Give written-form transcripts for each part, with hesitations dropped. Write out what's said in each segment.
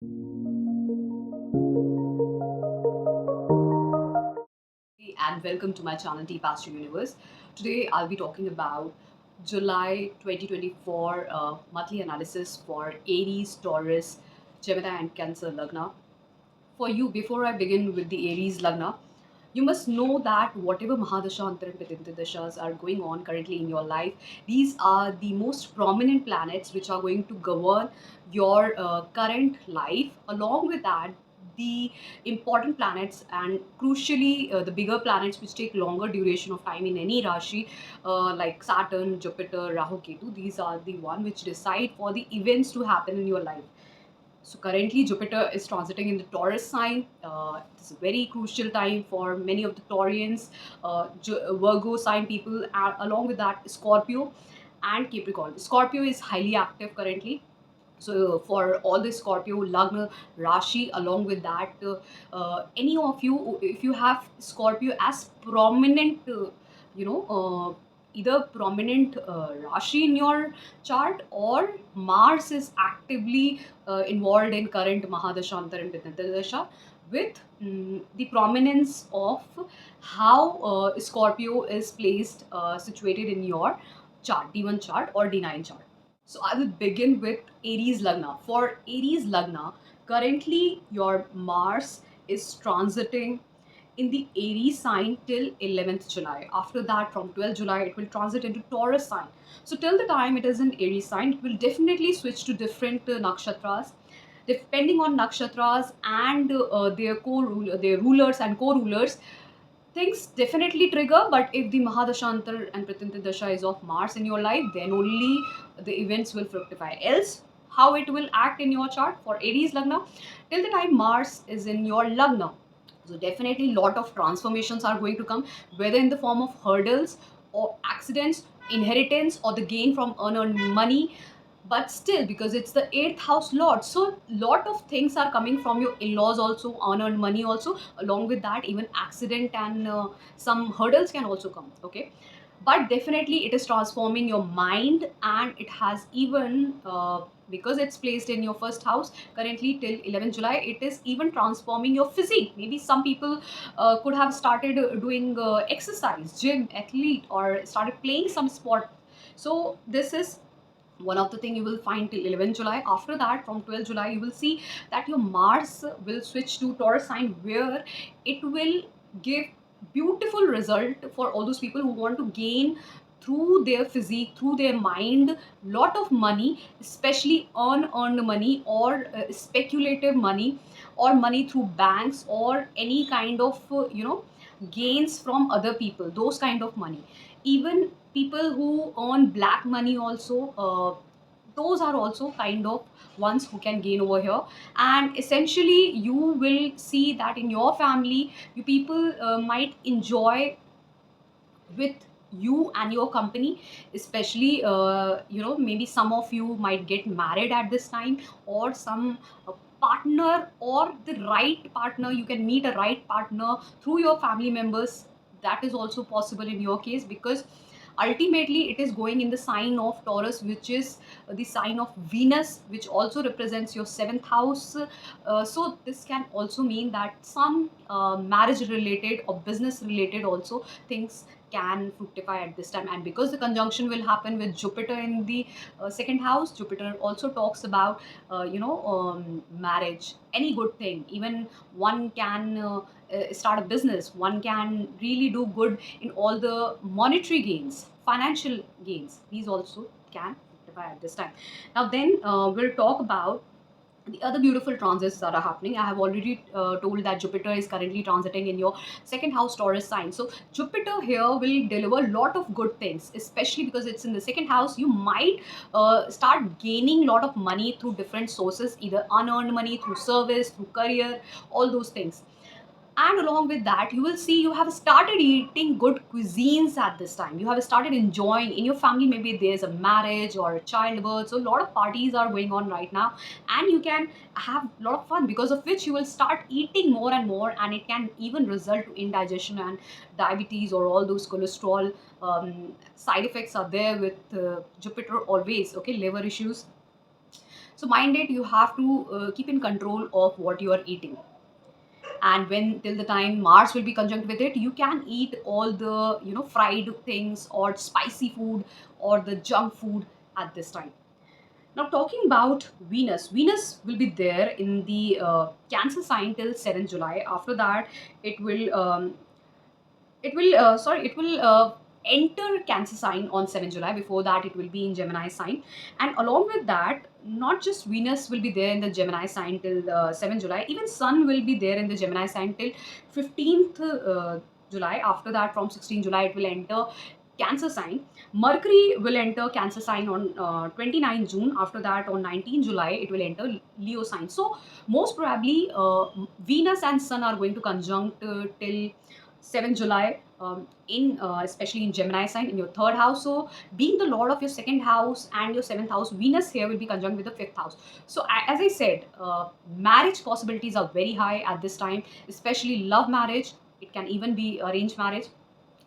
And welcome to my channel Deep Astro Universe. Today I'll be talking about July 2024 monthly analysis for Aries, Taurus, Gemini, and Cancer Lagna. For you, before I begin with the Aries Lagna, you must know that whatever Mahadasha, Antaran, Dashas are going on currently in your life, these are the most prominent planets which are going to govern your current life. Along with that, the important planets and crucially the bigger planets which take longer duration of time in any Rashi, like Saturn, Jupiter, Rahu, Ketu, these are the one which decide for the events to happen in your life. So currently, Jupiter is transiting in the Taurus sign. It's a very crucial time for many of the Taurians, Virgo sign people, and along with that, Scorpio and Capricorn. Scorpio is highly active currently. So for all the Scorpio, Lagna, Rashi, along with that, any of you, if you have Scorpio as prominent, either prominent Rashi in your chart or Mars is actively involved in current Mahadashantar and Vidantadasha with the prominence of how Scorpio is placed, situated in your chart, D1 chart or D9 chart. So I will begin with Aries Lagna. For Aries Lagna, currently your Mars is transiting in the Aries sign till 11th July. After that, from 12th July, it will transit into Taurus sign. So till the time it is in Aries sign, it will definitely switch to different nakshatras. Depending on nakshatras and their rulers and co-rulers, things definitely trigger. But if the Mahadashantar and Pratinti Dasha is of Mars in your life, then only the events will fructify. Else, how it will act in your chart for Aries Lagna, till the time Mars is in your Lagna. So definitely lot of transformations are going to come, whether in the form of hurdles or accidents, inheritance, or the gain from unearned money. But still, because it's the eighth house lord, so lot of things are coming from your in-laws also, unearned money also. Along with that, even accident and some hurdles can also come. Okay, but definitely it is transforming your mind, and it has even because it's placed in your first house currently till 11th July, it is even transforming your physique. Maybe some people could have started doing exercise, gym, athlete, or started playing some sport. So this is one of the thing you will find till 11th July. After that, from 12th July, you will see that your Mars will switch to Taurus sign, where it will give beautiful result for all those people who want to gain through their physique, through their mind, lot of money, especially unearned money or speculative money, or money through banks, or any kind of gains from other people, those kind of money. Even people who earn black money also, those are also kind of ones who can gain over here. And essentially you will see that in your family, you people might enjoy with you and your company, especially maybe some of you might get married at this time, or some partner, or the right partner, you can meet a right partner through your family members. That is also possible in your case, because ultimately it is going in the sign of Taurus, which is the sign of Venus, which also represents your seventh house. So this can also mean that some marriage related or business related also things can fructify at this time. And because the conjunction will happen with Jupiter in the second house, Jupiter also talks about marriage, any good thing. Even one can start a business, one can really do good in all the monetary gains, financial gains. These also can fructify at this time. Now then, we'll talk about the other beautiful transits that are happening. I have already told that Jupiter is currently transiting in your second house Taurus sign. So Jupiter here will deliver a lot of good things, especially because it's in the second house. You might start gaining a lot of money through different sources, either unearned money, through service, through career, all those things. And along with that, you will see you have started eating good cuisines at this time. You have started enjoying in your family. Maybe there's a marriage or a childbirth, so a lot of parties are going on right now, and you can have a lot of fun, because of which you will start eating more and more, and it can even result to indigestion and diabetes, or all those cholesterol side effects are there with Jupiter always. Okay, liver issues. So mind it, you have to keep in control of what you are eating. And when till the time Mars will be conjunct with it, you can eat all the fried things or spicy food or the junk food at this time. Now talking about Venus, Venus will be there in the Cancer sign till 7th July. After that, it will it will enter Cancer sign on 7th July. Before that, it will be in Gemini sign. And along with that, not just Venus will be there in the Gemini sign till 7th July, even Sun will be there in the Gemini sign till 15th July. After that, from 16th July, it will enter Cancer sign. Mercury will enter Cancer sign on 29th June. After that, on 19th July, it will enter Leo sign. So most probably, Venus and Sun are going to conjunct till 7th July, in especially in Gemini sign in your third house. So being the lord of your second house and your seventh house, Venus here will be conjunct with the fifth house. So as I said, marriage possibilities are very high at this time, especially love marriage. It can even be arranged marriage,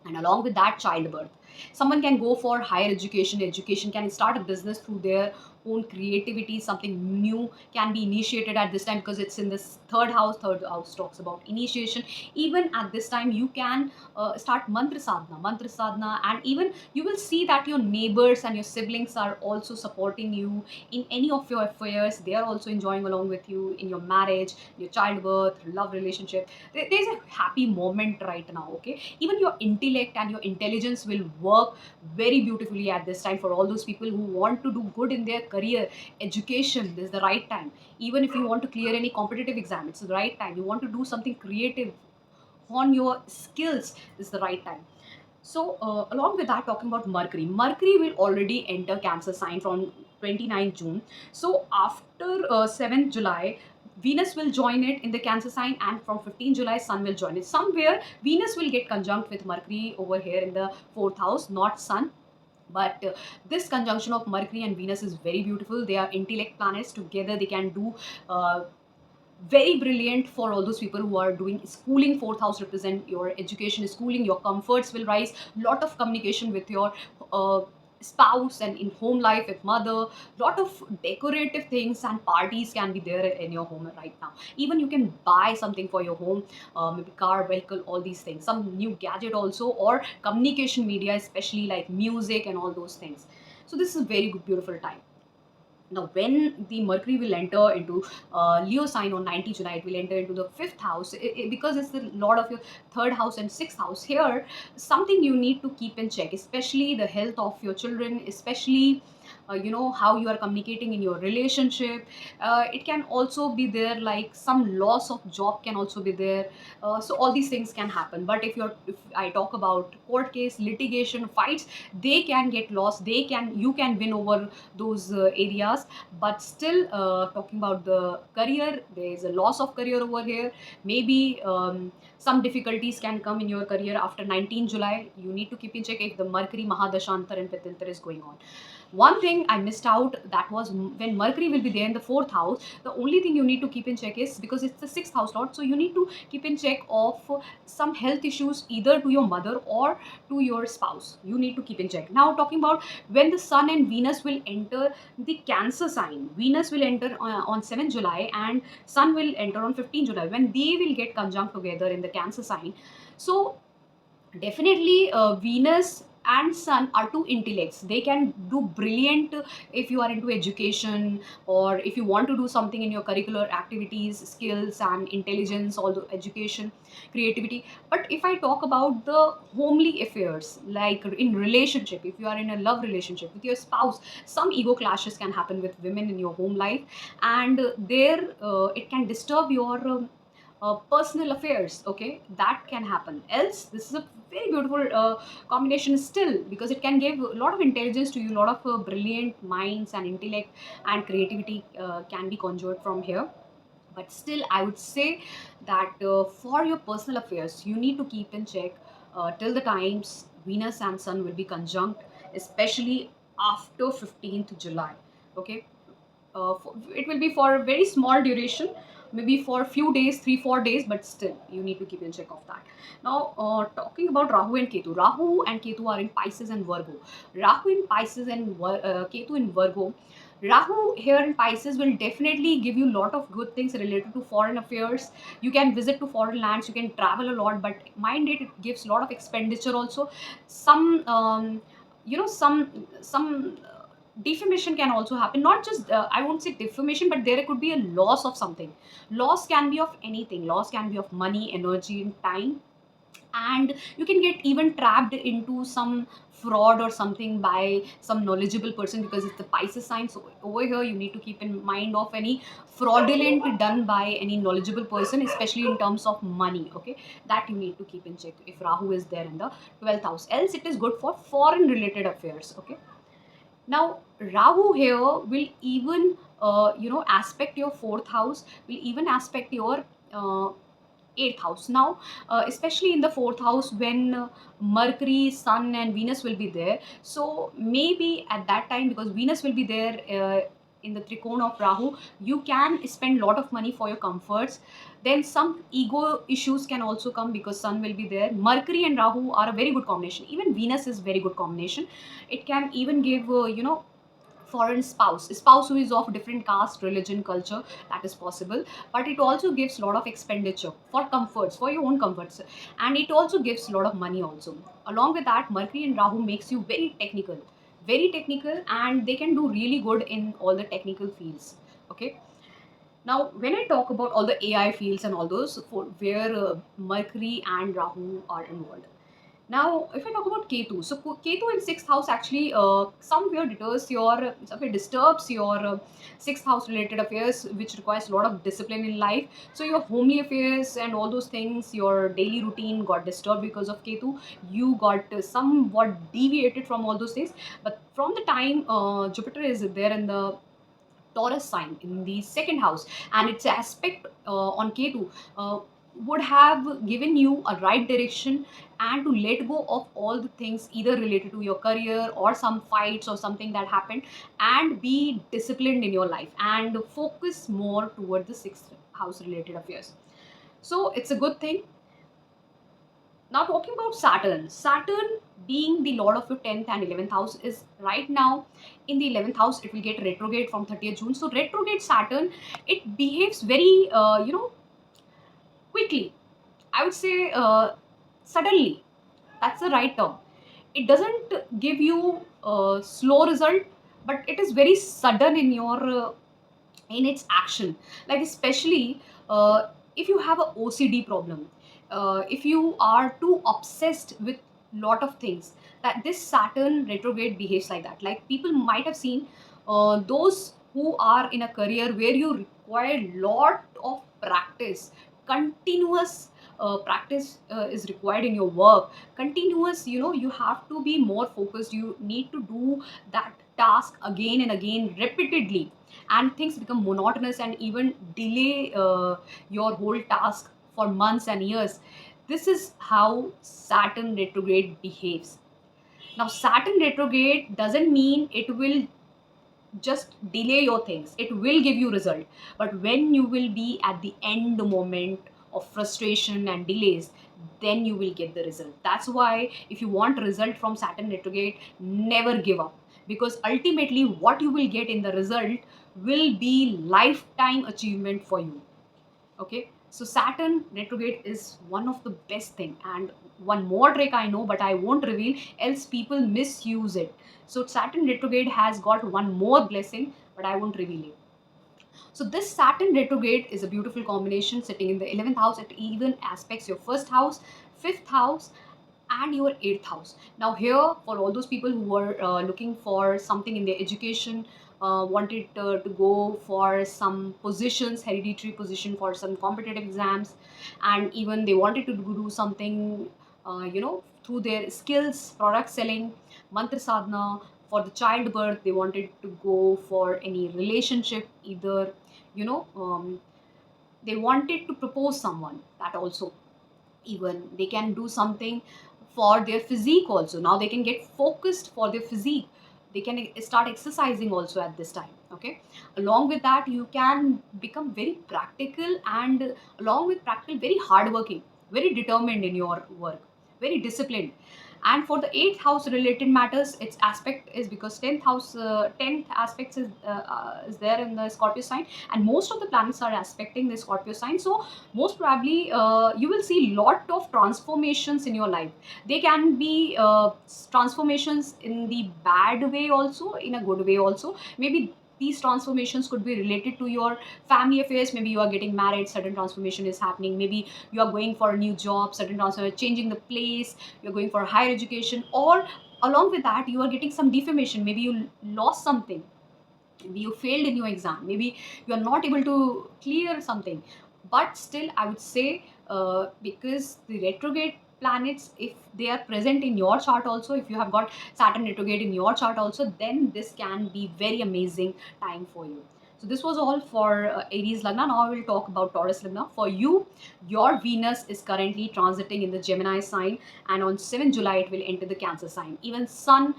and along with that, childbirth. Someone can go for higher education. Education can start a business through their own creativity. Something new can be initiated at this time because it's in this third house. Third house talks about initiation. Even at this time, you can start mantra sadhana, and even you will see that your neighbors and your siblings are also supporting you in any of your affairs. They are also enjoying along with you in your marriage, your childbirth, love relationship. There's a happy moment right now. Okay, even your intellect and your intelligence will work very beautifully at this time. For all those people who want to do good in their career, education, this is the right time. Even if you want to clear any competitive exam, it's the right time. You want to do something creative on your skills, this is the right time. So along with that, talking about Mercury, Mercury will already enter Cancer sign from 29th June. So after 7th July, Venus will join it in the Cancer sign, and from 15th July, Sun will join it. Somewhere Venus will get conjunct with Mercury over here in the fourth house, not Sun. But this conjunction of Mercury and Venus is very beautiful. They are intellect planets together. They can do very brilliant for all those people who are doing schooling. Fourth house represent your education, schooling, your comforts will rise. Lot of communication with your spouse, and in home life with mother. Lot of decorative things and parties can be there in your home right now. Even you can buy something for your home, maybe car, vehicle, all these things, some new gadget also, or communication media, especially like music and all those things. So this is a very good, beautiful time. Now when the Mercury will enter into Leo sign on 19th July, it will enter into the fifth house. Because it's the lord of your third house and sixth house. Here something you need to keep in check, especially the health of your children, especially how you are communicating in your relationship. It can also be there, like some loss of job can also be there. So all these things can happen. But if I talk about court case, litigation, fights, they can get lost. You can win over those areas. But still, talking about the career, there is a loss of career over here. Maybe some difficulties can come in your career after 19th July. You need to keep in check if the Mercury Mahadashantar and Pitintar is going on. One thing I missed out, that was when Mercury will be there in the fourth house. The only thing you need to keep in check is, because it's the sixth house lord, so you need to keep in check of some health issues either to your mother or to your spouse. You need to keep in check. Now talking about when the Sun and Venus will enter the Cancer sign. Venus will enter on 7th July, and Sun will enter on 15th July, when they will get conjunct together in the Cancer sign. So definitely, Venus and Sun are two intellects. They can do brilliant if you are into education, or if you want to do something in your curricular activities, skills and intelligence, all the education, creativity. But if I talk about the homely affairs, like in relationship, if you are in a love relationship with your spouse, some ego clashes can happen with women in your home life, and there it can disturb your personal affairs. Okay, that can happen. Else this is a very beautiful combination still, because it can give a lot of intelligence to you. A lot of brilliant minds and intellect and creativity can be conjured from here. But still, I would say that for your personal affairs, you need to keep in check till the times Venus and Sun will be conjunct, especially after 15th July. Okay, it will be for a very small duration, maybe for a few days, 3 4 days, but still you need to keep in check of that. Now talking about Rahu and Ketu. Rahu and Ketu are in Pisces and Virgo. Rahu in Pisces and Ketu in Virgo. Rahu here in Pisces will definitely give you a lot of good things related to foreign affairs. You can visit to foreign lands, you can travel a lot, but mind it gives a lot of expenditure also. Some, some defamation can also happen. Not just I won't say defamation, but there could be a loss of something. Loss can be of anything. Loss can be of money, energy, and time, and you can get even trapped into some fraud or something by some knowledgeable person, because it's the Pisces sign. So over here you need to keep in mind of any fraudulent done by any knowledgeable person, especially in terms of money. Okay, that you need to keep in check if Rahu is there in the 12th house. Else it is good for foreign related affairs. Okay, now Rahu here will even aspect your fourth house, will even aspect your eighth house. Now especially in the fourth house, when Mercury, Sun, and Venus will be there. So maybe at that time, because Venus will be there in the trikona of Rahu, you can spend a lot of money for your comforts. Then some ego issues can also come, because Sun will be there. Mercury and Rahu are a very good combination. Even Venus is very good combination. It can even give foreign spouse who is of different caste, religion, culture. That is possible. But it also gives a lot of expenditure for comforts, for your own comforts, and it also gives a lot of money also. Along with that, Mercury and Rahu makes you very technical, and they can do really good in all the technical fields. Okay, now when I talk about all the AI fields and all those, for where Mercury and Rahu are involved. Now, if I talk about Ketu, so Ketu in sixth house actually somewhere deters your, somewhere disturbs your sixth house related affairs, which requires a lot of discipline in life. So your homely affairs and all those things, your daily routine got disturbed because of Ketu. You got somewhat deviated from all those things. But from the time Jupiter is there in the Taurus sign in the second house, and its aspect on Ketu would have given you a right direction, and to let go of all the things either related to your career or some fights or something that happened, and be disciplined in your life and focus more toward the sixth house related affairs. So it's a good thing. Now talking about Saturn being the lord of your 10th and 11th house is right now in the 11th house. It will get retrograde from 30th June. So retrograde Saturn, it behaves very quickly. I would say suddenly. That's the right term. It doesn't give you a slow result, but it is very sudden in your in its action. Like especially if you have a OCD problem, if you are too obsessed with lot of things, that this Saturn retrograde behaves like that. Like people might have seen those who are in a career where you require lot of practice, continuous practice is required in your work, continuous, you have to be more focused, you need to do that task again and again repeatedly, and things become monotonous and even delay your whole task for months and years. This is how Saturn retrograde behaves. Now Saturn retrograde doesn't mean it will just delay your things, it will give you result, but when you will be at the end moment of frustration and delays, then you will get the result. That's why if you want result from Saturn retrograde, never give up, because ultimately what you will get in the result will be lifetime achievement for you. Okay, so Saturn retrograde is one of the best thing, and one more trick I know, but I won't reveal, else people misuse it. So Saturn retrograde has got one more blessing, but I won't reveal it. So this Saturn retrograde is a beautiful combination sitting in the 11th house. It even aspects your first house, fifth house, and your eighth house. Now here, for all those people who were looking for something in their education, wanted to go for some positions, hereditary position for some competitive exams, and even they wanted to do something, through their skills, product selling, mantra sadhana, for the childbirth, they wanted to go for any relationship, either, you know, they wanted to propose someone, that also, even they can do something for their physique also. Now they can get focused for their physique, they can start exercising also at this time. Okay, along with that, you can become very practical, and along with practical, very hardworking, very determined in your work, very disciplined. And for the eighth house related matters, its aspect is because tenth aspects is there in the Scorpio sign, and most of the planets are aspecting the Scorpio sign. So most probably you will see lot of transformations in your life. They can be transformations in the bad way also, in a good way also. Maybe these transformations could be related to your family affairs. Maybe you are getting married, certain transformation is happening. Maybe you are going for a new job, certain transformation, changing the place, you're going for higher education, or along with that you are getting some defamation. Maybe you lost something, maybe you failed in your exam, maybe you are not able to clear something. But still I would say, because the retrograde planets, if they are present in your chart also, if you have got Saturn retrograde in your chart also, then this can be very amazing time for you. So this was all for Aries Lagna. Now I will talk about Taurus Lagna. For you, your Venus is currently transiting in the Gemini sign, and on 7th July it will enter the Cancer sign. Even Sun,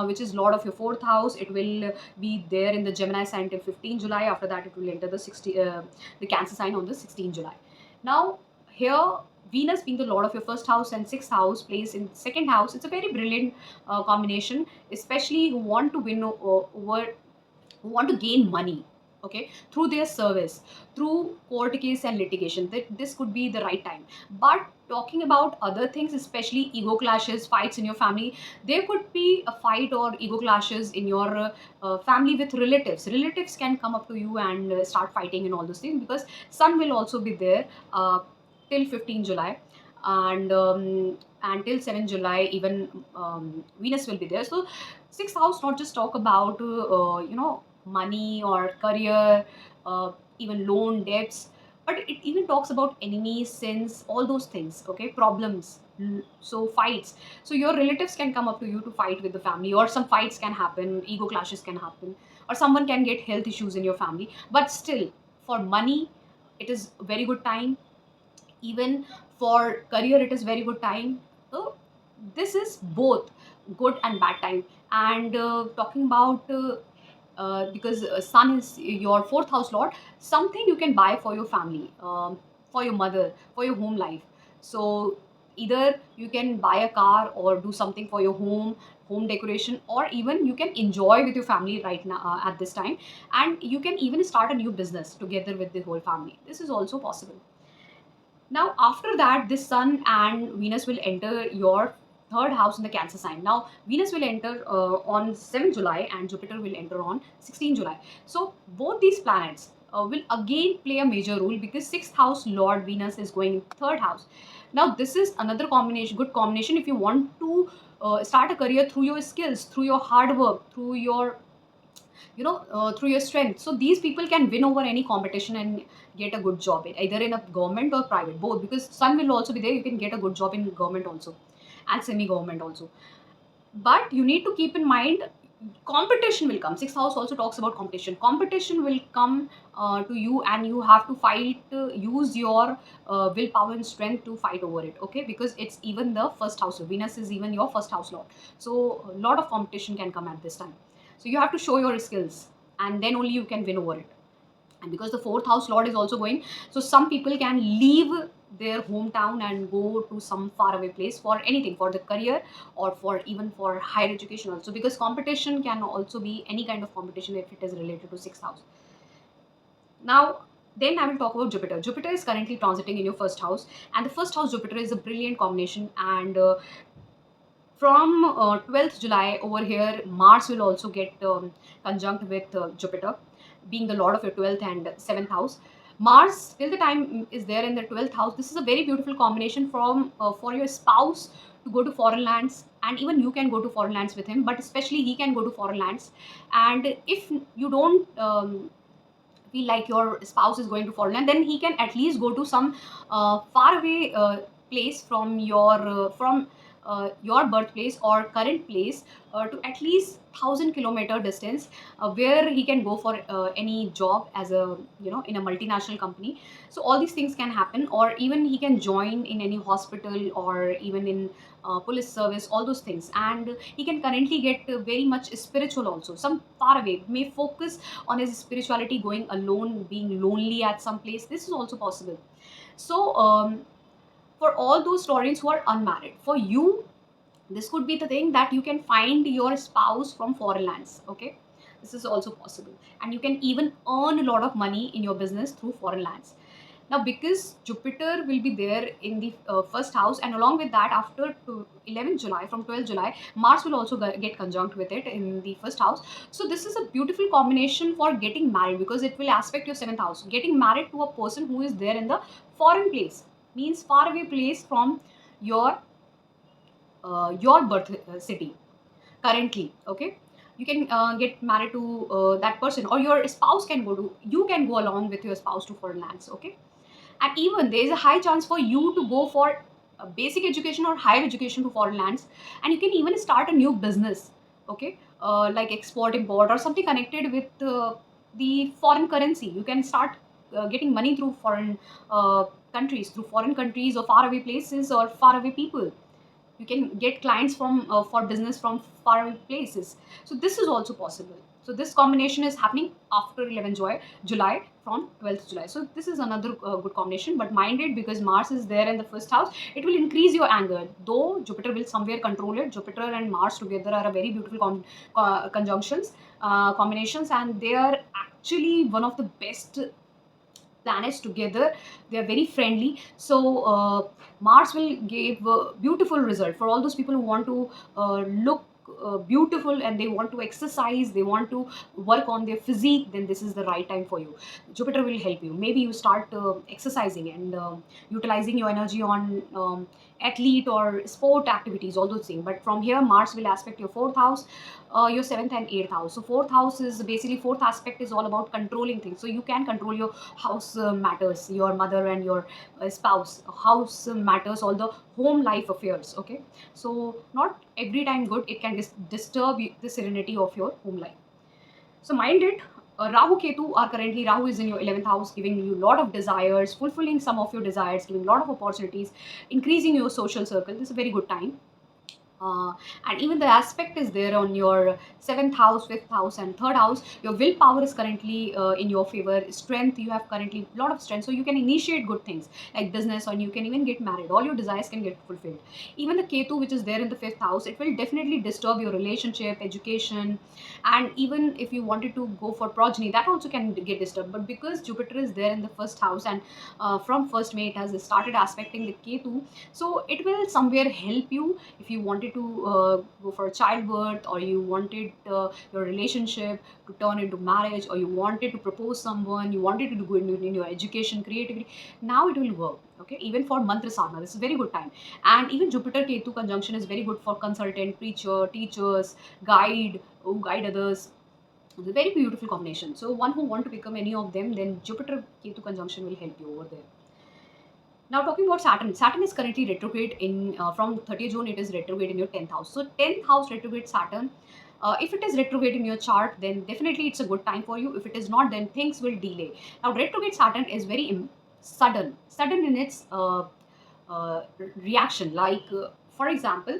which is Lord of your fourth house, it will be there in the Gemini sign till 15th July. After that, it will enter the Cancer sign on the 16th July. Now, here Venus being the Lord of your first house and sixth house plays in second house. It's a very brilliant combination, especially who want to win over, who want to gain money, okay, through their service, through court case and litigation. That this could be the right time. But talking about other things, especially ego clashes, fights in your family, there could be a fight or ego clashes in your family with relatives. Relatives can come up to you and start fighting and all those things, because Sun will also be there till 15 July, and till 7 July even Venus will be there. So sixth house not just talk about money or career, even loan debts, but it even talks about enemies, sins, all those things, okay, problems. So fights, so your relatives can come up to you to fight with the family, or some fights can happen, ego clashes can happen, or someone can get health issues in your family. But still, for money it is very good time. Even for career it is very good time. So this is both good and bad time. And talking about because Sun is your fourth house lord, something you can buy for your family, for your mother, for your home life. So either you can buy a car or do something for your home decoration, or even you can enjoy with your family right now at this time, and you can even start a new business together with the whole family. This is also possible. Now, after that, this Sun and Venus will enter your third house in the Cancer sign. Now, Venus will enter on 7th July and Jupiter will enter on 16th July. So, both these planets will again play a major role, because sixth house Lord Venus is going in third house. Now, this is another combination, good combination if you want to start a career through your skills, through your hard work, through your through your strength. So these people can win over any competition and get a good job, either in a government or private, both, because Sun will also be there. You can get a good job in government also and semi government also. But you need to keep in mind, competition will come. Sixth house also talks about competition. Competition will come to you, and you have to fight, use your willpower and strength to fight over it, okay, because it's even the first house. Venus is even your first house lord, so a lot of competition can come at this time. So you have to show your skills, and then only you can win over it. And because the fourth house lord is also going, so some people can leave their hometown and go to some faraway place for anything, for the career or for even for higher education also, because competition can also be any kind of competition if it is related to sixth house. Now, then I will talk about Jupiter. Jupiter is currently transiting in your first house, and the first house Jupiter is a brilliant combination. And from 12th July over here, Mars will also get conjunct with Jupiter, being the lord of your 12th and 7th house. Mars, till the time is there in the 12th house, this is a very beautiful combination from for your spouse to go to foreign lands, and even you can go to foreign lands with him, but especially he can go to foreign lands. And if you don't feel like your spouse is going to foreign land, then he can at least go to some far away place from your birthplace or current place, to at least 1,000 kilometer distance, where he can go for any job as a, in a multinational company. So all these things can happen, or even he can join in any hospital, or even in police service, all those things. And he can currently get very much spiritual also, some far away, may focus on his spirituality, going alone, being lonely at some place. This is also possible. So for all those Taurians who are unmarried, for you, This could be the thing that you can find your spouse from foreign lands. Okay, this is also possible, and you can even earn a lot of money in your business through foreign lands. Now, because Jupiter will be there in the first house, and along with that, after 11th July, from 12th July, Mars will also get conjunct with it in the first house. So this is a beautiful combination for getting married, because it will aspect your seventh house. Getting married to a person who is there in the foreign place, means far away place from your your birth city currently. Okay, you can get married to that person, or your spouse can go to, you can go along with your spouse to foreign lands. Okay, and even there is a high chance for you to go for basic education or higher education to foreign lands, and you can even start a new business. Okay, like export import or something connected with the foreign currency. You can start getting money through foreign countries, through foreign countries or far away places or far away people. You can get clients from for business from far away places. So this is also possible. So this combination is happening after 11 July, from 12th July. So this is another good combination, but mind it, because Mars is there in the first house, it will increase your anger. Though Jupiter will somewhere control it, Jupiter and Mars together are a very beautiful conjunctions, combinations, and they are actually one of the best planets together. They are very friendly. So Mars will give beautiful result for all those people who want to look beautiful, and they want to exercise, they want to work on their physique. Then this is the right time for you. Jupiter will help you. Maybe you start exercising and utilizing your energy on athlete or sport activities, all those things. But from here, Mars will aspect your fourth house, your seventh and eighth house. So fourth house is basically, fourth aspect is all about controlling things. So you can control your house matters, your mother and your spouse. House matters, all the home life affairs. Okay, so not every time good, it can disturb the serenity of your home life. So mind it, Rahu Ketu are currently, Rahu is in your 11th house, giving you a lot of desires, fulfilling some of your desires, giving a lot of opportunities, increasing your social circle. This is a very good time. uh, and even the aspect is there on your seventh house, fifth house, and third house. Your willpower is currently in your favor. Strength, you have currently a lot of strength, so you can initiate good things like business, or you can even get married. All your desires can get fulfilled. Even the Ketu, which is there in the fifth house, it will definitely disturb your relationship, education, and even if you wanted to go for progeny, that also can get disturbed. But because Jupiter is there in the first house, and from 1st May it has started aspecting the Ketu, so it will somewhere help you if you wanted to go for a childbirth, or you wanted your relationship to turn into marriage, or you wanted to propose someone, you wanted to go in your education, creativity. Now it will work. Okay, even for mantra sadhana, this is a very good time. And even Jupiter Ketu conjunction is very good for consultant, preacher, teachers, guide, who guide others. It's a very beautiful combination. So one who want to become any of them, then Jupiter Ketu conjunction will help you over there. Now talking about Saturn, Saturn is currently retrograde in from 30th June. It is retrograde in your 10th house. So 10th house retrograde Saturn. If it is retrograde in your chart, then definitely it's a good time for you. If it is not, then things will delay. Now retrograde Saturn is very sudden in its reaction. Like for example,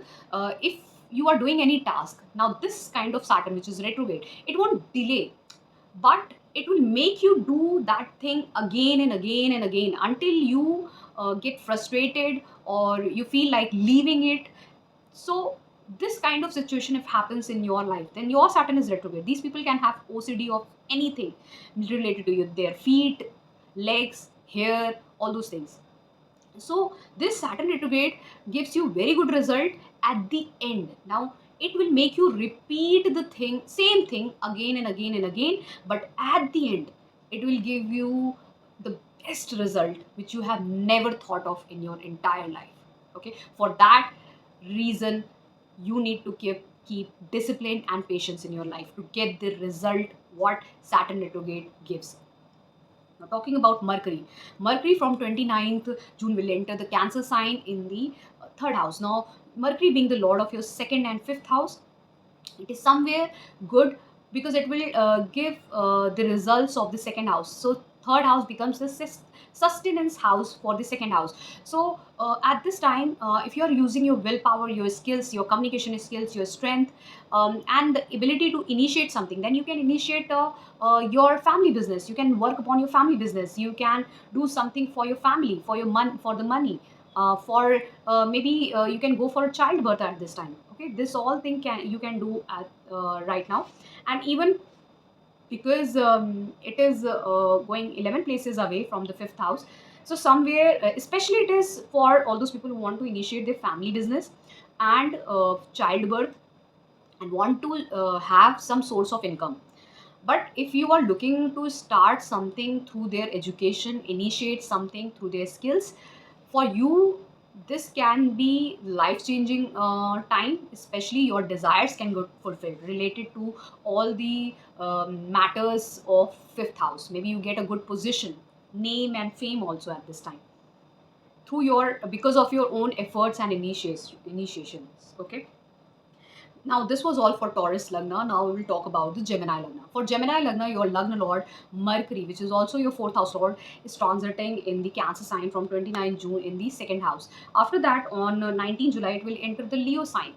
if you are doing any task, now this kind of Saturn, which is retrograde, it won't delay, but it will make you do that thing again and again and again until you get frustrated, or you feel like leaving it. So this kind of situation if happens in your life, then your Saturn is retrograde. These people can have OCD of anything related to you, their feet, legs, hair, all those things. So this Saturn retrograde gives you very good result at the end. Now it will make you repeat the same thing again and again and again, but at the end it will give you the best result which you have never thought of in your entire life. Okay, for that reason, you need to keep discipline and patience in your life to get the result what Saturn retrograde gives. Now, talking about Mercury, Mercury from 29th June will enter the Cancer sign in the third house. Now, Mercury being the lord of your second and fifth house, it is somewhere good, because it will give the results of the second house. So third house becomes the sustenance house for the second house. So at this time, if you are using your willpower, your skills, your communication skills, your strength, and the ability to initiate something, then you can initiate your family business. You can work upon your family business. You can do something for your family, for your for the money. for maybe you can go for a childbirth at this time. Okay, this all thing can you can do at right now. And even because it is going 11 places away from the fifth house, so somewhere especially it is for all those people who want to initiate their family business and childbirth and want to have some source of income. But if you are looking to start something through their education, initiate something through their skills, for you, this can be life changing time, especially your desires can get fulfilled related to all the matters of fifth house. Maybe you get a good position, name, and fame also at this time through your because of your own efforts and initiations. Okay, now, this was all for Taurus Lagna. Now, we will talk about the Gemini Lagna. For Gemini Lagna, your Lagna Lord Mercury, which is also your fourth house Lord, is transiting in the Cancer sign from 29 June in the second house. After that, on 19 July, it will enter the Leo sign.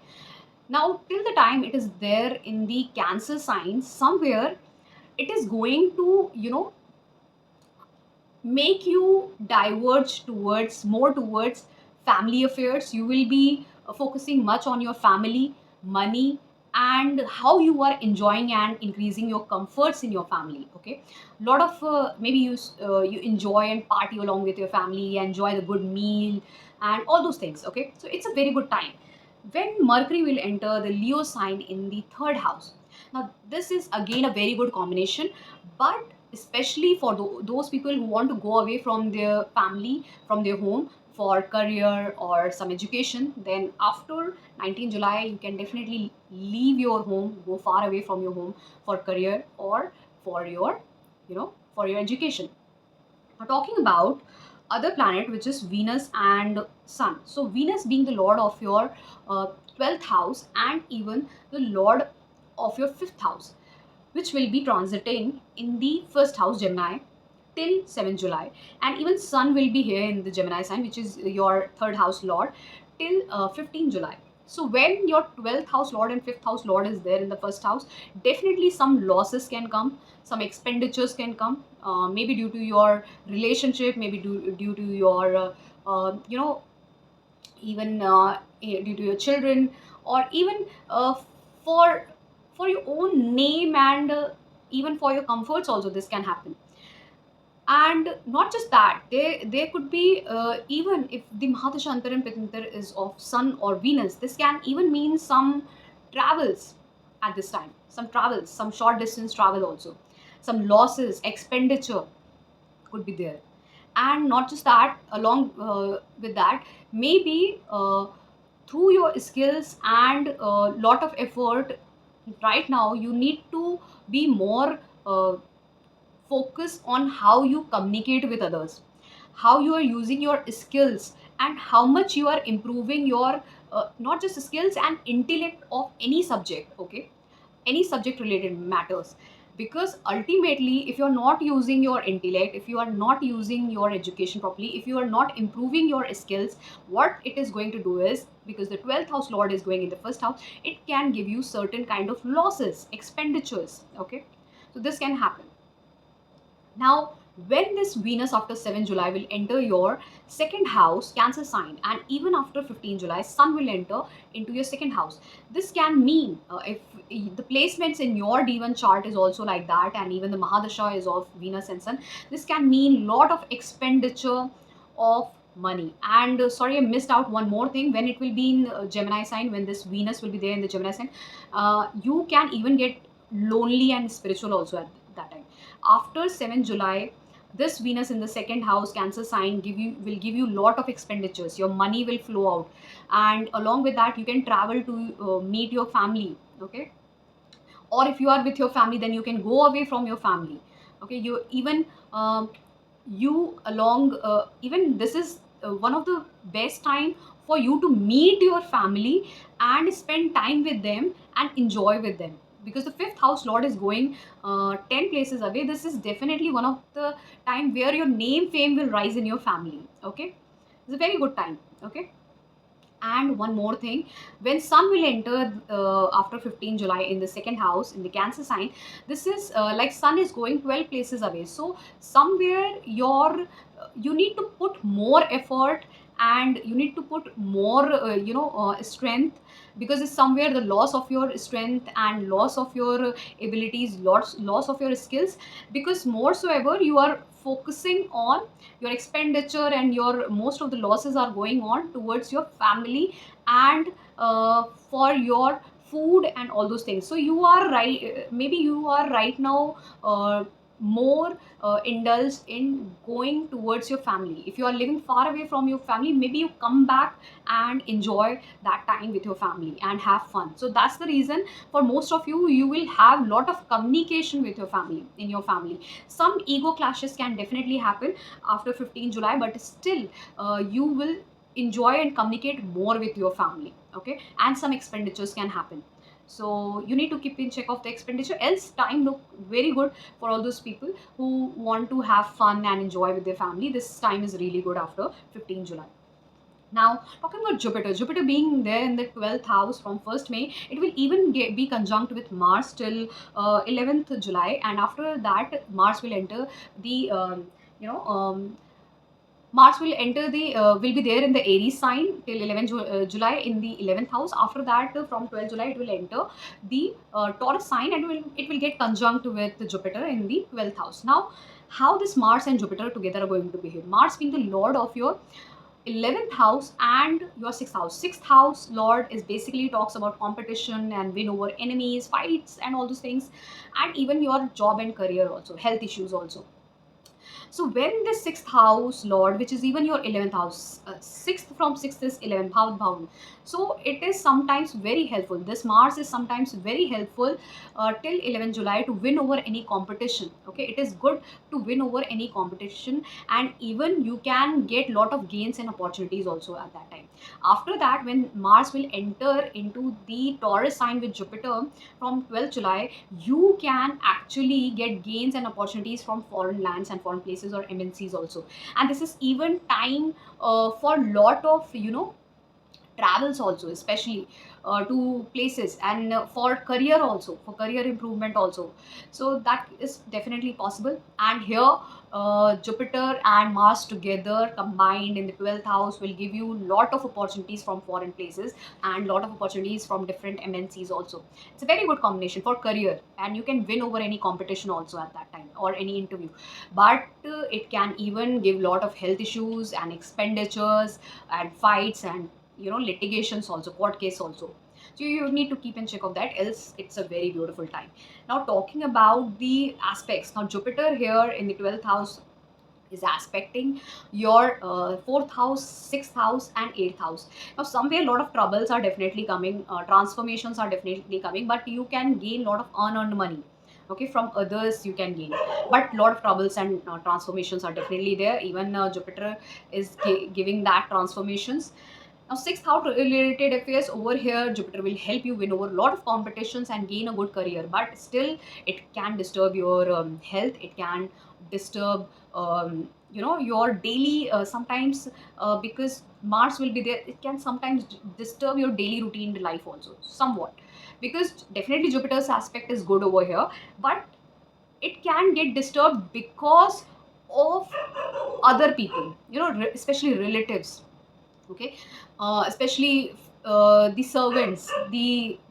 Now, till the time it is there in the Cancer sign, somewhere it is going to, make you diverge towards more towards family affairs. You will be focusing much on your family, money, and how you are enjoying and increasing your comforts in your family. Okay, a lot of maybe you enjoy and party along with your family, enjoy the good meal and all those things. Okay, so it's a very good time when Mercury will enter the Leo sign in the third house. Now, this is again a very good combination, but especially for those people who want to go away from their family, from their home for career or some education, then after 19 July, you can definitely leave your home, go far away from your home for career or for your, for your education. Now, talking about other planet, which is Venus and Sun. So, Venus being the lord of your 12th house and even the lord of your fifth house, which will be transiting in the first house, Gemini, till 7th July. And even Sun will be here in the Gemini sign, which is your third house lord, till 15th July. So when your 12th house lord and 5th house lord is there in the first house, definitely some losses can come, some expenditures can come, maybe due to your relationship, maybe due to your, you know, even due to your children, or even for for your own name and even for your comforts also this can happen. And not just that, there could be even if the Mahadashantar and Pitantar is of Sun or Venus, this can even mean some travels at this time, some travels, some short distance travel also, some losses, expenditure could be there. And not just that, along with that, maybe through your skills and a lot of effort right now, you need to be more focus on how you communicate with others, how you are using your skills, and how much you are improving your not just skills and intellect of any subject. Okay, any subject related matters, because ultimately if you are not using your intellect, if you are not using your education properly, if you are not improving your skills, what it is going to do is, because the 12th house lord is going in the first house, it can give you certain kind of losses, expenditures. Okay, so this can happen. Now, when this Venus after 7 July will enter your second house, Cancer sign, and even after 15 July, Sun will enter into your second house. This can mean if the placements in your D1 chart is also like that, and even the Mahadasha is of Venus and Sun, this can mean lot of expenditure of money. And sorry, I missed out one more thing. When it will be in Gemini sign, when this Venus will be there in the Gemini sign, you can even get lonely and spiritual also at that time. After 7th July, this Venus in the second house, Cancer sign, will give you lot of expenditures. Your money will flow out, and along with that, you can travel to meet your family. Okay, or if you are with your family, then you can go away from your family. Okay, you even you along even this is one of the best time for you to meet your family and spend time with them and enjoy with them, because the fifth house lord is going 10 places away. This is definitely one of the time where your name fame will rise in your family. Okay, it's a very good time. Okay, and one more thing, when Sun will enter after 15 July in the second house in the Cancer sign, this is like Sun is going 12 places away. So somewhere you need to put more effort and you need to put more strength, because it's somewhere the loss of your strength and loss of your abilities, loss of your skills, because more so ever you are focusing on your expenditure, and your most of the losses are going on towards your family and for your food and all those things. So you are right, maybe you are right now more indulged in going towards your family. If you are living far away from your family, maybe you come back and enjoy that time with your family and have fun. So that's the reason for most of you, you will have lot of communication with your family, in your family. Some ego clashes can definitely happen after 15 July, but still you will enjoy and communicate more with your family. Okay, and some expenditures can happen, so you need to keep in check of the expenditure, else time look very good for all those people who want to have fun and enjoy with their family. This time is really good after 15 July. Now, talking about Jupiter, Jupiter being there in the 12th house from 1st May, it will even be conjunct with Mars till 11th July, and after that, Mars will enter the you know Mars will enter the will be there in the Aries sign till 11 July in the 11th house. After that, from 12 July, it will enter the Taurus sign, and it will get conjunct with Jupiter in the 12th house. Now, how this Mars and Jupiter together are going to behave? Mars being the lord of your 11th house and your 6th house. 6th house lord is basically talks about competition and win over enemies, fights, and all those things, and even your job and career also, health issues also. So when the 6th house lord, which is even your 11th house, 6th from 6th is 11th house bound. So it is sometimes very helpful. This Mars is sometimes very helpful till 11 July to win over any competition. Okay, it is good to win over any competition, and even you can get lot of gains and opportunities also at that time. After that, when Mars will enter into the Taurus sign with Jupiter from 12th July, you can actually get gains and opportunities from foreign lands and foreign places or MNCs also. And this is even time for lot of travels also, especially to places, and for career also, for career improvement also. So that is definitely possible. And here Jupiter and Mars together combined in the 12th house will give you lot of opportunities from foreign places and lot of opportunities from different MNCs also. It's a very good combination for career, and you can win over any competition also at that time or any interview. But it can even give lot of health issues and expenditures and fights and litigations also, court case also. So you need to keep in check of that, else it's a very beautiful time. Now, talking about the aspects, now Jupiter here in the 12th house is aspecting your 4th house, 6th house, and 8th house. Now, somewhere a lot of troubles are definitely coming, transformations are definitely coming, but you can gain a lot of unearned money. Okay, from others you can gain, but lot of troubles and transformations are definitely there. Even Jupiter is giving that transformations. Now, 6th house related affairs over here, Jupiter will help you win over a lot of competitions and gain a good career. But still, it can disturb your health. It can disturb, your daily sometimes, because Mars will be there. It can sometimes disturb your daily routine life also somewhat, because definitely Jupiter's aspect is good over here, but it can get disturbed because of other people, especially relatives. Okay, especially the servants,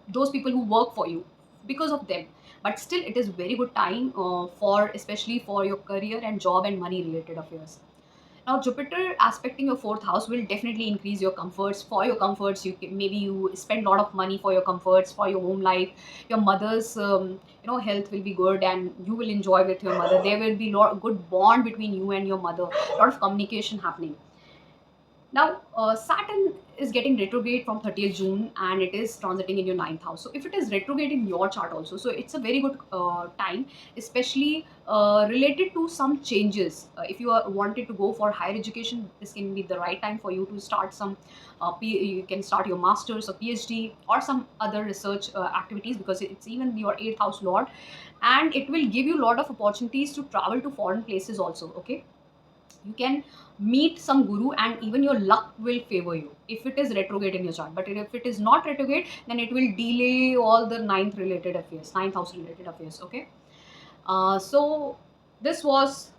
those people who work for you, because of them. But still, it is very good time for, especially for your career and job and money related affairs. Now, Jupiter aspecting your 4th house will definitely increase your comforts. For your comforts, maybe you spend a lot of money for your comforts, for your home life. Your mother's health will be good, and you will enjoy with your mother. There will be good bond between you and your mother, a lot of communication happening. Now, Saturn is getting retrograde from 30th June, and it is transiting in your 9th house. So, if it is retrograde in your chart also, so it's a very good time, especially related to some changes. If you are wanted to go for higher education, this can be the right time for you to start some. You can start your masters or PhD or some other research activities, because it's even your 8th house lord, and it will give you a lot of opportunities to travel to foreign places also. Okay, you can meet some guru, and even your luck will favor you if it is retrograde in your chart. But if it is not retrograde, then it will delay all the ninth house related affairs. Okay, so this was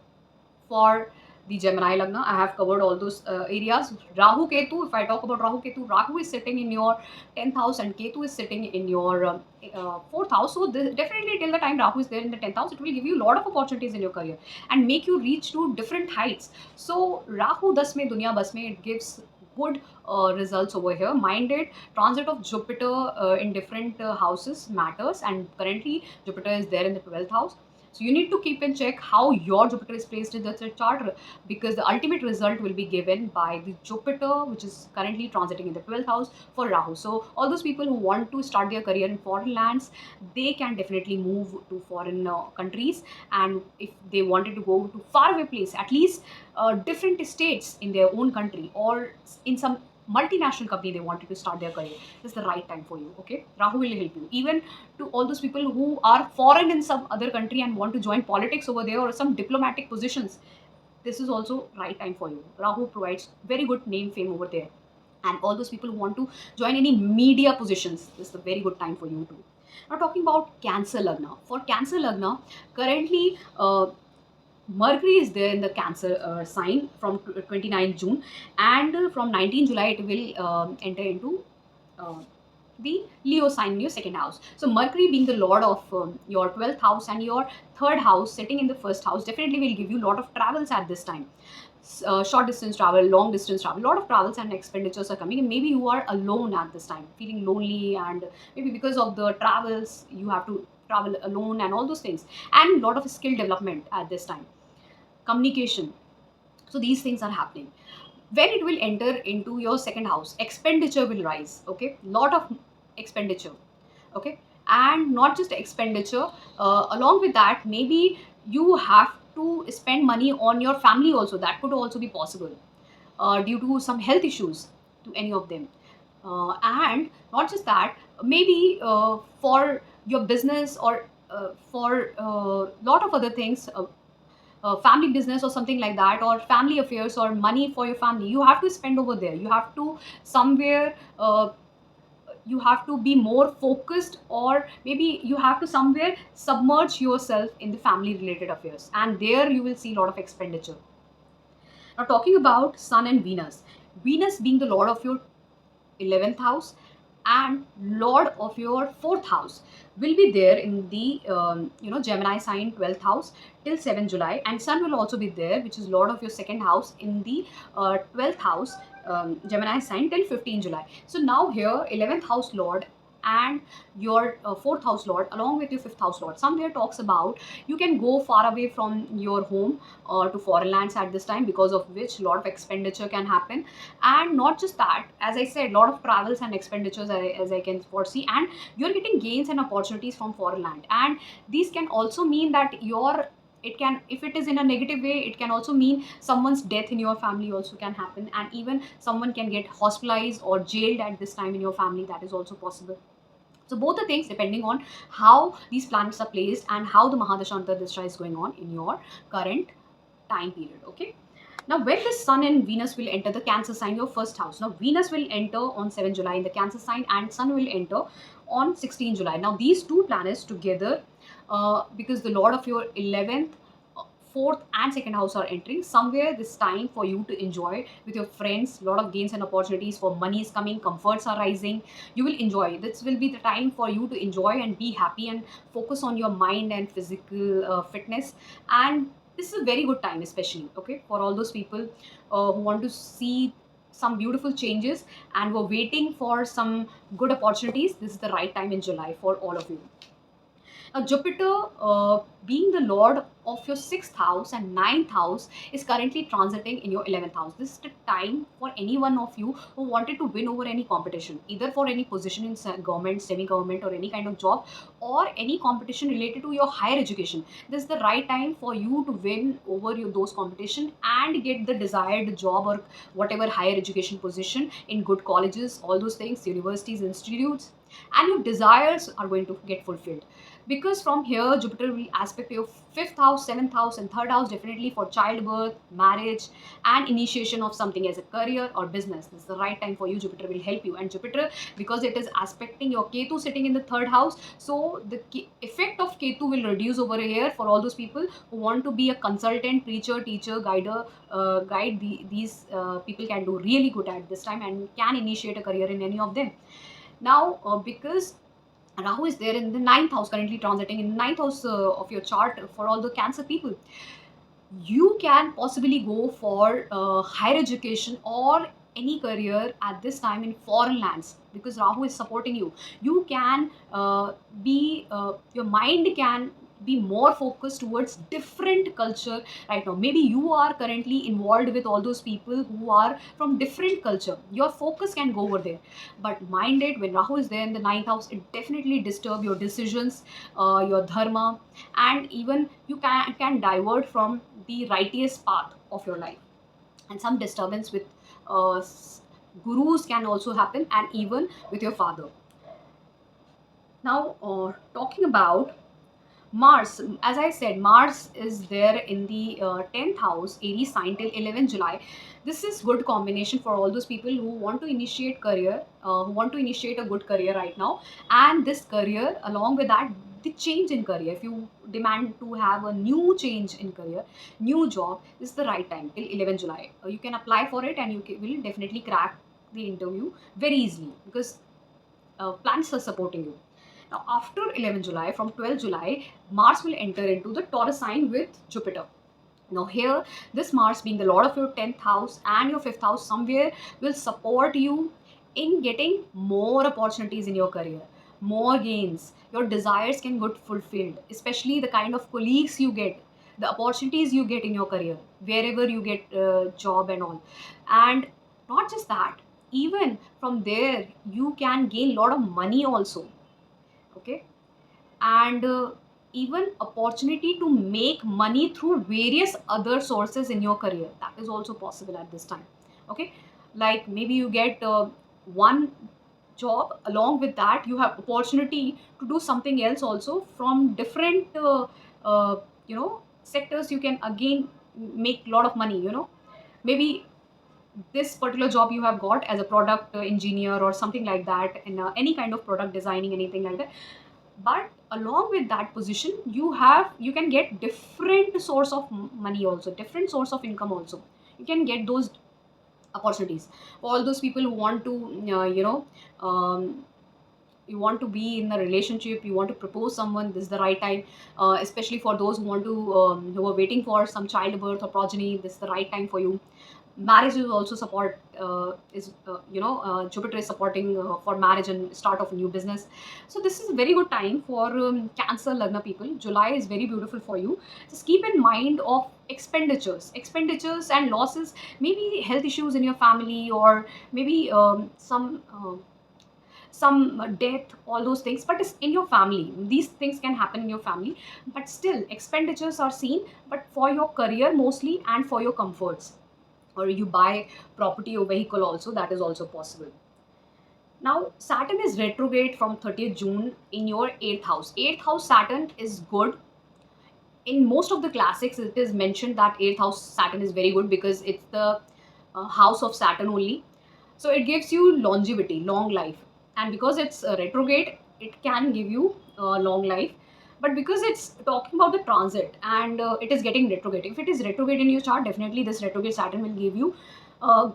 for the Gemini Lagna. I have covered all those areas. Rahu Ketu, if I talk about Rahu Ketu, Rahu is sitting in your 10th house and Ketu is sitting in your 4th house. So definitely till the time Rahu is there in the 10th house, it will give you a lot of opportunities in your career and make you reach to different heights. So Rahu das mein duniya bas mein, it gives good results over here. Minded transit of Jupiter in different houses matters, and currently Jupiter is there in the 12th house. So you need to keep in check how your Jupiter is placed in the chart, because the ultimate result will be given by the Jupiter, which is currently transiting in the 12th house for Rahu. So all those people who want to start their career in foreign lands, they can definitely move to foreign countries. And if they wanted to go to faraway place, at least different states in their own country, or in some multinational company they wanted to start their career, this is the right time for you. Okay, Rahu will help you. Even to all those people who are foreign in some other country and want to join politics over there or some diplomatic positions, this is also right time for you. Rahu provides very good name fame over there. And all those people who want to join any media positions, this is a very good time for you too. Now talking about Cancer Lagna. For Cancer Lagna, currently Mercury is there in the Cancer sign from 29 June, and from 19 July it will enter into uh, the Leo sign in your second house. So Mercury being the lord of your 12th house and your third house sitting in the first house definitely will give you a lot of travels at this time. Short distance travel, long distance travel, a lot of travels and expenditures are coming, and maybe you are alone at this time, feeling lonely, and maybe because of the travels you have to travel alone and all those things, and a lot of skill development at this time, communication. So these things are happening. When it will enter into your second house, expenditure will rise. Okay, lot of expenditure. Okay, and not just expenditure, along with that maybe you have to spend money on your family also. That could also be possible due to some health issues to any of them. And not just that, maybe for your business or for a lot of other things, family business or something like that, or family affairs or money for your family, you have to spend over there. You have to somewhere you have to be more focused, or maybe you have to somewhere submerge yourself in the family related affairs, and there you will see a lot of expenditure. Now talking about Sun and Venus. Venus being the lord of your 11th house and lord of your 4th house will be there in the Gemini sign 12th house till 7 July, and Sun will also be there, which is lord of your second house in the 12th house, Gemini sign, till 15 July. So now here 11th house lord and your 4th house lord along with your 5th house lord somewhere talks about you can go far away from your home to foreign lands at this time, because of which a lot of expenditure can happen. And not just that, as I said, a lot of travels and expenditures as I can foresee, and you're getting gains and opportunities from foreign land. And these can also mean that your, it can, if it is in a negative way, it can also mean someone's death in your family also can happen, and even someone can get hospitalized or jailed at this time in your family. That is also possible. So both the things depending on how these planets are placed and how the Mahadasha Antardasha is going on in your current time period. Okay. Now when the Sun and Venus will enter the Cancer sign, your first house. Now Venus will enter on 7 July in the Cancer sign, and Sun will enter on 16 July. Now these two planets together, because the lord of your 11th, fourth and second house are entering, somewhere this time for you to enjoy with your friends, lot of gains and opportunities for money is coming, comforts are rising, you will enjoy. This will be the time for you to enjoy and be happy and focus on your mind and physical fitness. And this is a very good time, especially okay for all those people who want to see some beautiful changes and were waiting for some good opportunities. This is the right time in July for all of you. Now, Jupiter, being the lord of your 6th house and 9th house, is currently transiting in your 11th house. This is the time for any one of you who wanted to win over any competition, either for any position in government, semi-government, or any kind of job, or any competition related to your higher education. This is the right time for you to win over those competition and get the desired job or whatever higher education position in good colleges, all those things, universities, institutes, and your desires are going to get fulfilled, because from here Jupiter will aspect your 5th house house, 7th house, and 3rd house definitely for childbirth, marriage, and initiation of something as a career or business. This is the right time for you. Jupiter will help you. And Jupiter, because it is aspecting your Ketu sitting in the 3rd house, so the effect of Ketu will reduce over here for all those people who want to be a consultant, preacher, teacher, guider, these people can do really good at this time and can initiate a career in any of them. Now, because Rahu is there in the 9th house, currently transiting in the 9th house of your chart for all the Cancer people, you can possibly go for higher education or any career at this time in foreign lands, because Rahu is supporting you. You can your mind can be more focused towards different culture right now. Maybe you are currently involved with all those people who are from different culture. Your focus can go over there. But mind it, when Rahu is there in the 9th house, it definitely disturb your decisions, your dharma, and even you can divert from the righteous path of your life. And some disturbance with uh, gurus can also happen, and even with your father. Now, talking about Mars, as I said, Mars is there in the 10th house, Aries sign till 11 July. This is good combination for all those people who want to initiate career, who want to initiate a good career right now. And this career, along with that, the change in career. If you demand to have a new change in career, new job, this is the right time till 11 July. You can apply for it and you will definitely crack the interview very easily, because planets are supporting you. Now, after 11 July, from 12 July, Mars will enter into the Taurus sign with Jupiter. Now, here, this Mars being the Lord of your 10th house and your 5th house, somewhere will support you in getting more opportunities in your career, more gains. Your desires can get fulfilled, especially the kind of colleagues you get, the opportunities you get in your career, wherever you get job and all. And not just that, even from there, you can gain a lot of money also. Okay. And even opportunity to make money through various other sources in your career, that is also possible at this time. Okay. Like maybe you get one job, along with that you have opportunity to do something else also from different sectors. You can again make a lot of money. Maybe this particular job you have got as a product engineer or something like that, in any kind of product designing, anything like that. But along with that position, you can get different source of money also, different source of income also. You can get those opportunities. For all those people who want to you want to be in a relationship, you want to propose someone, this is the right time. Especially for those who are waiting for some childbirth or progeny, this is the right time for you. Marriage is also support, is Jupiter is supporting for marriage and start of a new business. So this is a very good time for Cancer Lagna people. July is very beautiful for you. Just keep in mind of expenditures and losses, maybe health issues in your family, or maybe some death, all those things. But it's in your family, these things can happen in your family. But still expenditures are seen, but for your career mostly, and for your comforts, or you buy property or vehicle also, that is also possible. Now, Saturn is retrograde from 30th June in your 8th house. 8th house Saturn is good. In most of the classics, it is mentioned that 8th house Saturn is very good because it's the house of Saturn only. So it gives you longevity, long life. And because it's retrograde, it can give you long life. But because it's talking about the transit, and it is getting retrograde, if it is retrograde in your chart, definitely this retrograde Saturn will give you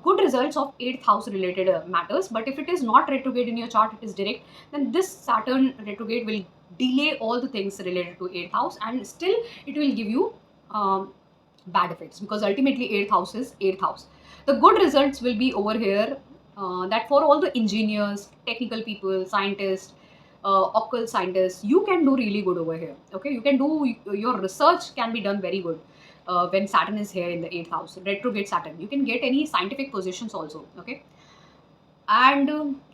good results of 8th house related matters. But if it is not retrograde in your chart, it is direct, then this Saturn retrograde will delay all the things related to 8th house, and still it will give you bad effects, because ultimately 8th house is 8th house. The good results will be over here, that for all the engineers, technical people, scientists, occult scientists, you can do really good over here. Okay, you can do, your research can be done very good when Saturn is here in the 8th house, retrograde Saturn. You can get any scientific positions also. Okay. And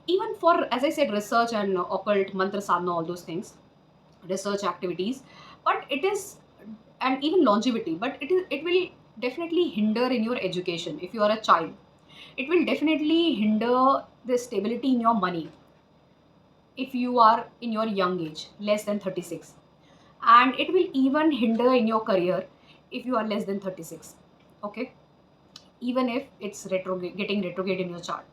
even for, as I said, research and occult, mantra sadhana, all those things, research activities. But it is, and even longevity, but it will definitely hinder in your education. If you are a child, it will definitely hinder the stability in your money if you are in your young age, less than 36. and it will even hinder in your career if you are less than 36. Okay, even if it's getting retrograde in your chart,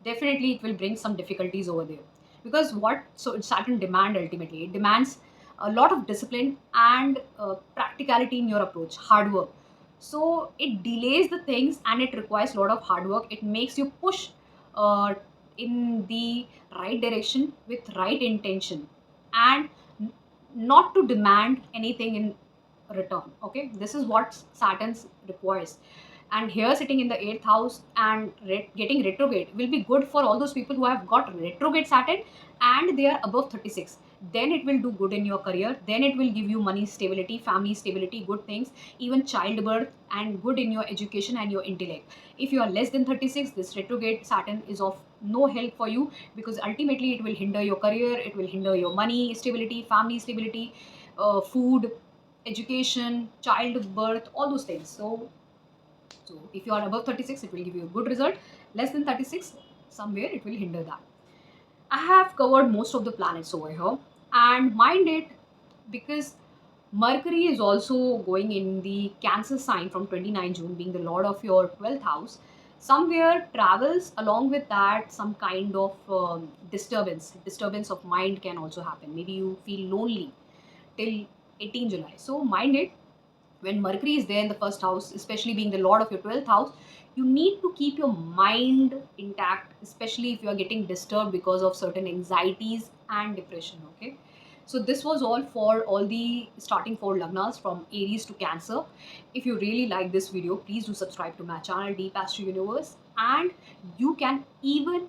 definitely it will bring some difficulties over there. Because what, so Saturn demand, ultimately it demands a lot of discipline and practicality in your approach, hard work. So it delays the things and it requires a lot of hard work. It makes you push uh, in the right direction with right intention, and n- not to demand anything in return. Okay, this is what Saturn requires. And here sitting in the 8th house and getting retrograde will be good for all those people who have got retrograde Saturn and they are above 36. Then it will do good in your career, then it will give you money stability, family stability, good things, even childbirth, and good in your education and your intellect. If you are less than 36, this retrograde Saturn is of no help for you, because ultimately it will hinder your career, it will hinder your money stability, family stability, food, education, childbirth, all those things. So if you are above 36, it will give you a good result. Less than 36, somewhere it will hinder that. I have covered most of the planets over here. And mind it, because Mercury is also going in the Cancer sign from 29 June, being the lord of your 12th house. Somewhere travels along with that some kind of disturbance of mind can also happen. Maybe you feel lonely till 18 July. So mind it, when Mercury is there in the first house, especially being the lord of your 12th house, you need to keep your mind intact, especially if you are getting disturbed because of certain anxieties and depression. Okay, so this was all for all the starting four lagnas from Aries to Cancer. If you really like this video, please do subscribe to my channel Deep Astro Universe, and you can even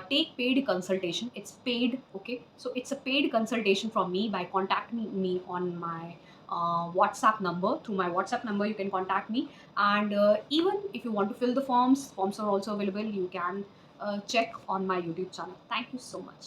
take paid consultation. It's paid. Okay, so it's a paid consultation from me by contacting me on my WhatsApp number. Through my WhatsApp number you can contact me, and even if you want to fill the forms are also available. You can check on my YouTube channel. Thank you so much.